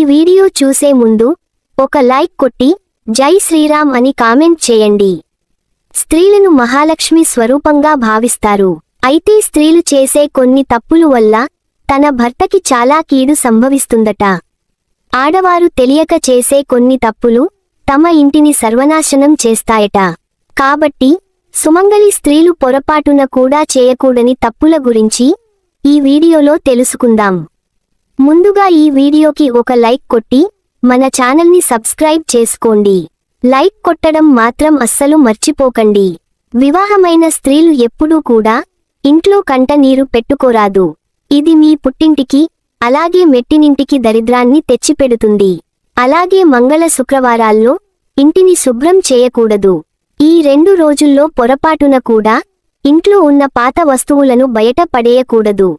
Video చూసే ముందు ఒక లైక్ కొట్టి జై శ్రీరామ్ అని కామెంట్ చేయండి. స్త్రీలను మహాలక్ష్మి స్వరూపంగా భావిస్తారు. అయితే స్త్రీలు చేసే కొన్ని తప్పులు వల్ల తన భర్తకి చాలా కీడు సంభవిస్తుందట. ఆడవారు తెలియక చేసే కొన్ని తప్పులు తమ ఇంటిని సర్వనాశనం చేస్తాయట. కాబట్టి సుమంగళి స్త్రీలు పొరపాటున కూడా చేయకూడని తప్పుల గురించి ఈ వీడియోలో తెలుసుకుందాం. ముందుగా ఈ వీడియోకి ఒక లైక్ కొట్టి మన ఛానల్ని సబ్స్క్రైబ్ చేసుకోండి. లైక్ కొట్టడం మాత్రం అస్సలు మర్చిపోకండి. వివాహమైన స్త్రీలు ఎప్పుడూ కూడా ఇంట్లో కంట నీరు పెట్టుకోరాదు. ఇది మీ పుట్టింటికి అలాగే మెట్టినింటికి దరిద్రాన్ని తెచ్చిపెడుతుంది. అలాగే మంగళ శుక్రవారాల్లో ఇంటిని శుభ్రం చేయకూడదు. ఈ 2 రోజుల్లో పొరపాటున కూడా ఇంట్లో ఉన్న పాత వస్తువులను బయట పడేయకూడదు.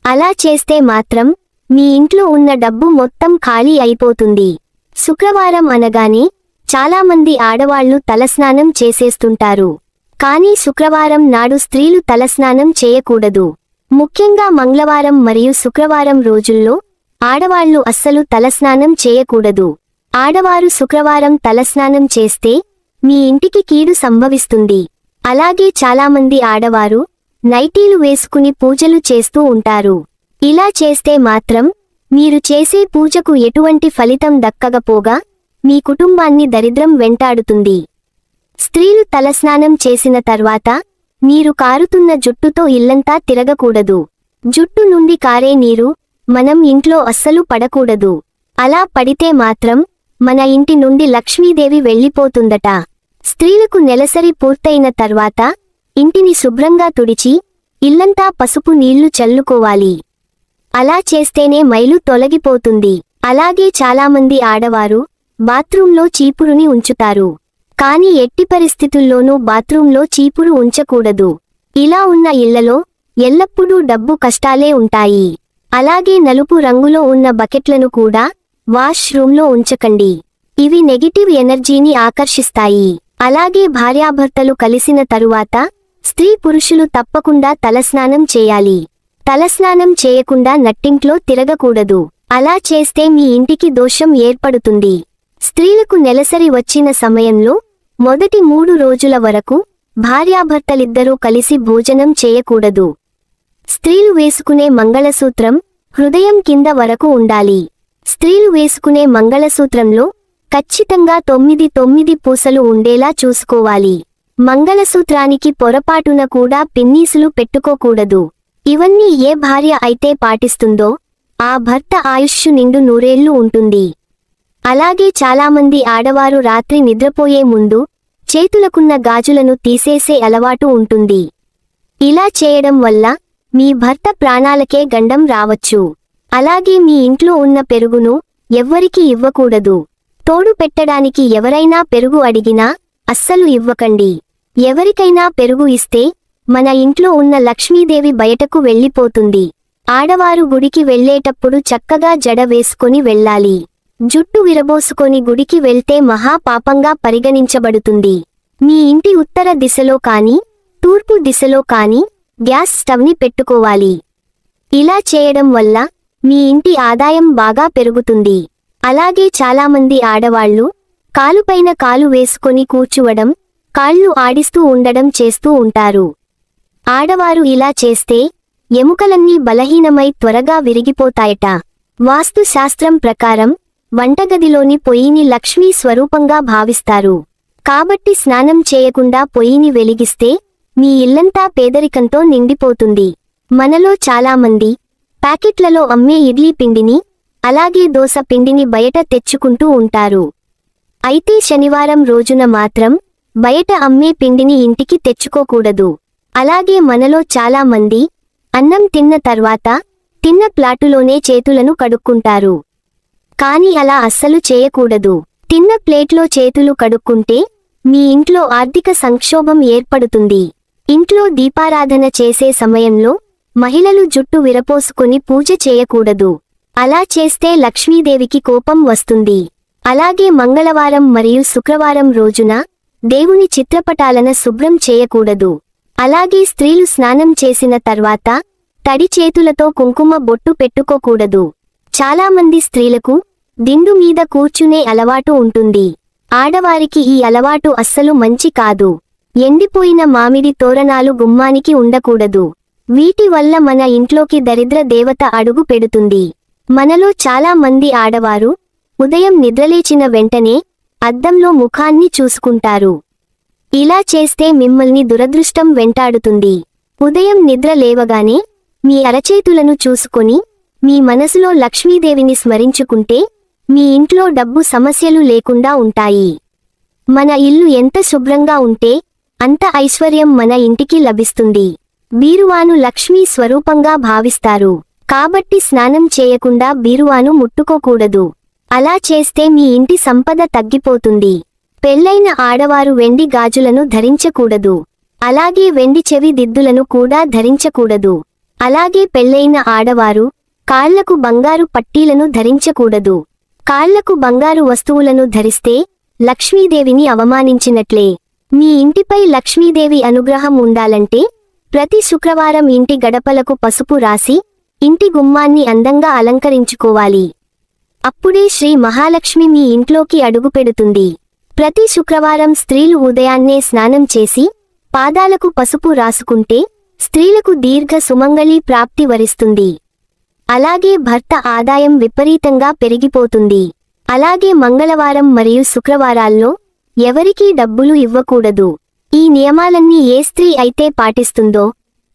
అలా చేస్తే మాత్రం మీ ఇంట్లో ఉన్న డబ్బు మొత్తం ఖాళీ అయిపోతుంది. శుక్రవారం అనగానే చాలామంది ఆడవాళ్లు తలస్నానం చేసేస్తుంటారు. కానీ శుక్రవారం నాడు స్త్రీలు తలస్నానం చేయకూడదు. ముఖ్యంగా మంగళవారం మరియు శుక్రవారం రోజుల్లో ఆడవాళ్లు అస్సలు తలస్నానం చేయకూడదు. ఆడవారు శుక్రవారం తలస్నానం చేస్తే మీ ఇంటికి కీడు సంభవిస్తుంది. అలాగే చాలామంది ఆడవారు నైటీలు వేసుకుని పూజలు చేస్తూ ఉంటారు. ఇలా చేస్తే మాత్రం మీరు చేసే పూజకు ఎటువంటి ఫలితం దక్కకపోగా మీ కుటుంబాన్ని దరిద్రం వెంటాడుతుంది. స్త్రీలు తలస్నానం చేసిన తర్వాత నీరు కారుతున్న జుట్టుతో ఇల్లంతా తిరగకూడదు. జుట్టు నుండి కారే నీరు మనం ఇంట్లో అస్సలు పడకూడదు. అలా పడితే మాత్రం మన ఇంటి నుండి లక్ష్మీదేవి వెళ్ళిపోతుందట. స్త్రీలకు నెలసరి పూర్తయిన తర్వాత ఇంటిని శుభ్రంగా తుడిచి ఇల్లంతా పసుపు నీళ్లు చల్లుకోవాలి. అలా చేస్తేనే మైలు తొలగిపోతుంది. అలాగే చాలామంది ఆడవారు బాత్రూంలో చీపురుని ఉంచుతారు. కానీ ఎట్టి పరిస్థితుల్లోనూ బాత్రూంలో చీపురు ఉంచకూడదు. ఇలా ఉన్న ఇళ్లలో ఎల్లప్పుడూ డబ్బు కష్టాలే ఉంటాయి. అలాగే నలుపు రంగులో ఉన్న బకెట్లను కూడా వాష్ రూంలో ఉంచకండి. ఇవి నెగిటివ్ ఎనర్జీని ఆకర్షిస్తాయి. అలాగే భార్యాభర్తలు కలిసిన తరువాత స్త్రీ పురుషులు తప్పకుండా తలస్నానం చేయాలి. తలస్నానం చేయకుండా నట్టింట్లో తిరగకూడదు. అలా చేస్తే మీ ఇంటికి దోషం ఏర్పడుతుంది. స్త్రీలకు నెలసరి వచ్చిన సమయంలో మొదటి 3 రోజుల వరకు భార్యాభర్తలిద్దరూ కలిసి భోజనం చేయకూడదు. స్త్రీలు వేసుకునే మంగళసూత్రం హృదయం కింద వరకు ఉండాలి. స్త్రీలు వేసుకునే మంగళసూత్రంలో ఖచ్చితంగా 9 పూసలు ఉండేలా చూసుకోవాలి. మంగళసూత్రానికి పొరపాటున కూడా పిన్నీసులు పెట్టుకోకూడదు. ఇవన్నీ ఏ భార్య అయితే పాటిస్తుందో ఆ భర్త ఆయుష్షు నిండు 100 ఏళ్లు ఉంటుంది. అలాగే చాలామంది ఆడవారు రాత్రి నిద్రపోయే ముందు చేతులకున్న గాజులను తీసేసే అలవాటు ఉంటుంది. ఇలా చేయడం వల్ల మీ భర్త ప్రాణాలకే గండం రావచ్చు. అలాగే మీ ఇంట్లో ఉన్న పెరుగును ఎవ్వరికీ ఇవ్వకూడదు. తోడు పెట్టడానికి ఎవరైనా పెరుగు అడిగినా అస్సలు ఇవ్వకండి. ఎవరికైనా పెరుగు ఇస్తే మన ఇంట్లో ఉన్న లక్ష్మీదేవి బయటకు వెళ్ళిపోతుంది. ఆడవారు గుడికి వెళ్ళేటప్పుడు చక్కగా జడ వేసుకొని వెళ్ళాలి. జుట్టు విరబోసుకొని గుడికి వెళ్తే మహాపాపంగా పరిగణించబడుతుంది. మీ ఇంటి ఉత్తర దిశలో కానీ తూర్పు దిశలో కానీ గ్యాస్ స్టవ్ని పెట్టుకోవాలి. ఇలా చేయడం వల్ల మీ ఇంటి ఆదాయం బాగా పెరుగుతుంది. అలాగే చాలామంది ఆడవాళ్లు కాలుపైన కాలు వేసుకొని కూర్చోవడం, కాళ్ళు ఆడిస్తూ ఉండడం చేస్తూ ఉంటారు. ఆడవారు ఇలా చేస్తే ఎముకలన్నీ బలహీనమై త్వరగా విరిగిపోతాయట. వాస్తు శాస్త్రం ప్రకారం వంటగదిలోని పొయ్యిని లక్ష్మీ స్వరూపంగా భావిస్తారు. కాబట్టి స్నానం చేయకుండా పొయ్యిని వెలిగిస్తే మీ ఇల్లంతా పేదరికంతో నిండిపోతుంది. మనలో చాలామంది ప్యాకెట్లలో అమ్మే ఇడ్లీ పిండిని అలాగే దోస పిండిని బయట తెచ్చుకుంటూ ఉంటారు. అయితే శనివారం రోజున మాత్రం బయట అమ్మే పిండిని ఇంటికి తెచ్చుకోకూడదు. అలాగే మనలో చాలామంది అన్నం తిన్న తర్వాత తిన్న ప్లాటులోనే చేతులను కడుక్కుంటారు. కానీ అలా అస్సలు చేయకూడదు. తిన్న ప్లేట్లో చేతులు కడుక్కుంటే మీ ఇంట్లో ఆర్థిక సంక్షోభం ఏర్పడుతుంది. ఇంట్లో దీపారాధన చేసే సమయంలో మహిళలు జుట్టు విరపోసుకొని పూజ చేయకూడదు. అలా చేస్తే లక్ష్మీదేవికి కోపం వస్తుంది. అలాగే మంగళవారం మరియు శుక్రవారం రోజున దేవుని చిత్రపటాలను శుభ్రం చేయకూడదు. అలాగే స్త్రీలు స్నానం చేసిన తర్వాత తడి చేతులతో కుంకుమ బొట్టు పెట్టుకోకూడదు. చాలామంది స్త్రీలకు దిండు మీద కూర్చునే అలవాటు ఉంటుంది. ఆడవారికి ఈ అలవాటు అస్సలు మంచి కాదు. ఎండిపోయిన మామిడి తోరణాలు గుమ్మానికి ఉండకూడదు. వీటి వల్ల మన ఇంట్లోకి దరిద్ర దేవత అడుగు పెడుతుంది. మనలో చాలా మంది ఆడవారు ఉదయం నిద్రలేచిన వెంటనే అద్దంలో ముఖాన్ని చూసుకుంటారు. ఇలా చేస్తే మిమ్మల్ని దురదృష్టం వెంటాడుతుంది. ఉదయం నిద్ర లేవగానే మీ అరచేతులను చూసుకొని మీ మనసులో లక్ష్మీదేవిని స్మరించుకుంటే మీ ఇంట్లో డబ్బు సమస్యలు లేకుండా ఉంటాయి. మన ఇల్లు ఎంత శుభ్రంగా ఉంటే అంత ఐశ్వర్యం మన ఇంటికి లభిస్తుంది. బీరువాను లక్ష్మీ స్వరూపంగా భావిస్తారు. కాబట్టి స్నానం చేయకుండా బీరువాను ముట్టుకోకూడదు. అలా చేస్తే మీ ఇంటి సంపద తగ్గిపోతుంది. పెళ్లైన ఆడవారు వెండి గాజులను ధరించకూడదు. అలాగే వెండి చెవి దిద్దులను కూడా ధరించకూడదు. అలాగే పెళ్లైన ఆడవారు కాళ్లకు బంగారు పట్టీలను ధరించకూడదు. కాళ్లకు బంగారు వస్తువులను ధరిస్తే లక్ష్మీదేవిని అవమానించినట్లే. మీ ఇంటిపై లక్ష్మీదేవి అనుగ్రహం ఉండాలంటే ప్రతి శుక్రవారం ఇంటి గడపలకు పసుపు రాసి ఇంటి గుమ్మాన్ని అందంగా అలంకరించుకోవాలి. అప్పుడే శ్రీ మహాలక్ష్మి మీ ఇంట్లోకి అడుగుపెడుతుంది. ప్రతి శుక్రవారం స్త్రీలు ఉదయాన్నే స్నానం చేసి పాదాలకు పసుపు రాసుకుంటే స్త్రీలకు దీర్ఘ సుమంగళి ప్రాప్తి వరిస్తుంది. అలాగే భర్త ఆదాయం విపరీతంగా పెరిగిపోతుంది. అలాగే మంగళవారం మరియు శుక్రవారాల్లో ఎవరికీ డబ్బులు ఇవ్వకూడదు. ఈ నియమాలన్నీ ఏ స్త్రీ అయితే పాటిస్తుందో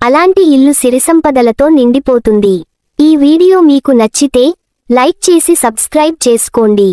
అలాంటి ఇల్లు సిరిసంపదలతో నిండిపోతుంది. ఈ వీడియో మీకు నచ్చితే లైక్ చేసి సబ్స్క్రైబ్ చేసుకోండి.